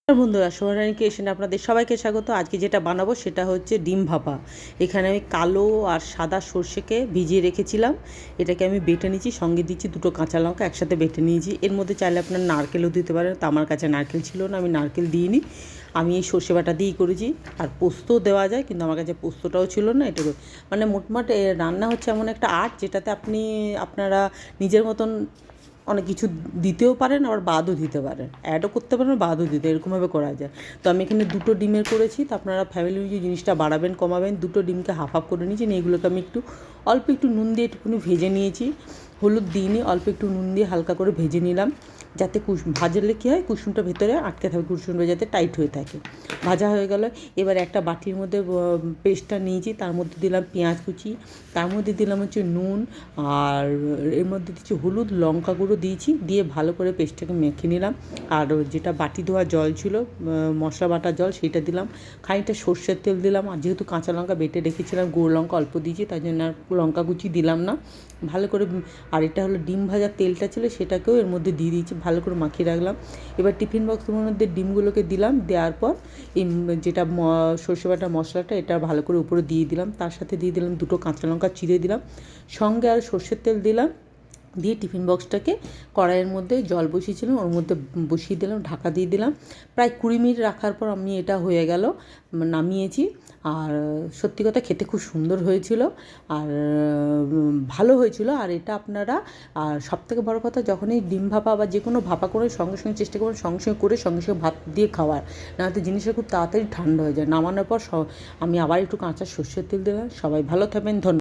বন্ধুরা, সোনারানী কিচেনে আপনাদের সবাইকে স্বাগত। আজকে যেটা বানাবো সেটা হচ্ছে ডিম ভাপা। এখানে আমি কালো আর সাদা সর্ষেকে ভিজিয়ে রেখেছিলাম, এটাকে আমি বেটে নিয়েছি, সঙ্গে দিচ্ছি দুটো কাঁচা লঙ্কা একসাথে বেটে নিয়েছি। এর মধ্যে চাইলে আপনার নারকেলও দিতে পারেন, তা আমার কাছে নারকেল ছিল না, আমি নারকেল দিইনি। আমি এই সর্ষে বাটা দিয়েই করেছি। আর পোস্তও দেওয়া যায়, কিন্তু আমার কাছে পোস্তটাও ছিল না। এটা মানে মোটমাট রান্না হচ্ছে এমন একটা আর্ট, যেটাতে আপনারা নিজের মতন অনেক কিছু দিতেও পারেন, আবার বাদও দিতে পারেন, অ্যাডও করতে পারেন, বাদও দিতে, এরকমভাবে করা যায়। তো আমি এখানে দুটো ডিমের করেছি, তো আপনারা ফ্যামিলি অনুযায়ী জিনিসটা বাড়াবেন কমাবেন। দুটো ডিমকে হাফ হাফ করে নিয়েছি, এইগুলোকে আমি অল্প একটু নুন দিয়ে একটুখানি ভেজে নিয়েছি। হলুদ দিইনি, অল্প একটু নুন দিয়ে হালকা করে ভেজে নিলাম, যাতে ভাজলে কী হয়, কুসুমটা ভেতরে আটকে থাকে, কুসুমটা যাতে টাইট হয়ে থাকে। ভাজা হয়ে গেল। এবার একটা বাটির মধ্যে পেস্টটা নিয়েছি, তার মধ্যে দিলাম পেঁয়াজ কুচি, তার মধ্যে দিলাম হচ্ছে নুন, আর এর মধ্যে দিচ্ছি হলুদ, লঙ্কা গুঁড়ো দিয়েছি, দিয়ে ভালো করে পেস্টটাকে মেখে নিলাম। আর যেটা বাটি ধোয়া জল ছিল, মশলা বাটার জল, সেইটা দিলাম। খানিকটা সর্ষের তেল দিলাম, আর যেহেতু কাঁচা লঙ্কা বেটে রেখেছিলাম, গুঁড়ো লঙ্কা অল্প দিয়েছি, তাই জন্য আর লঙ্কা কুচি দিলাম না। ভালো করে, আর এটা হলো ডিম ভাজার তেলটা ছিল, সেটাকেও এর মধ্যে দিয়ে দিয়েছি, ভালো করে মাখিয়ে রাখলাম। এবার টিফিন বক্সের মধ্যে ডিমগুলোকে দিলাম, দেওয়ার পর এই যেটা সর্ষে বাটা মশলাটা, এটা ভালো করে উপরে দিয়ে দিলাম। তার সাথে দিয়ে দিলাম দুটো কাঁচা লঙ্কা চিড়ে দিলাম, সঙ্গে আর সর্ষের তেল দিলাম। দিয়ে টিফিন বক্সটাকে কড়াইয়ের মধ্যে জল বসিয়েছিলাম, ওর মধ্যে বসিয়ে দিলাম, ঢাকা দিয়ে দিলাম। প্রায় 20 মিনিট রাখার পর আমি এটা হয়ে গেল, নামিয়েছি। আর সত্যি কথা, খেতে খুব সুন্দর হয়েছিল, আর ভালো হয়েছিল। আর এটা আপনারা, আর সবথেকে বড় কথা, যখনই ডিম ভাপা বা যে কোনো ভাপা করে সঙ্গে সঙ্গে চেষ্টা করবেন সঙ্গে সঙ্গে করে সঙ্গে সঙ্গে ভাত দিয়ে খাওয়ার, নাহলে জিনিসটা খুব তাড়াতাড়ি ঠান্ডা হয়ে যায়। নামানোর পর আমি আবার একটু কাঁচা সর্ষের তেল দিলাম। সবাই ভালো থাকবেন, ধন্যবাদ।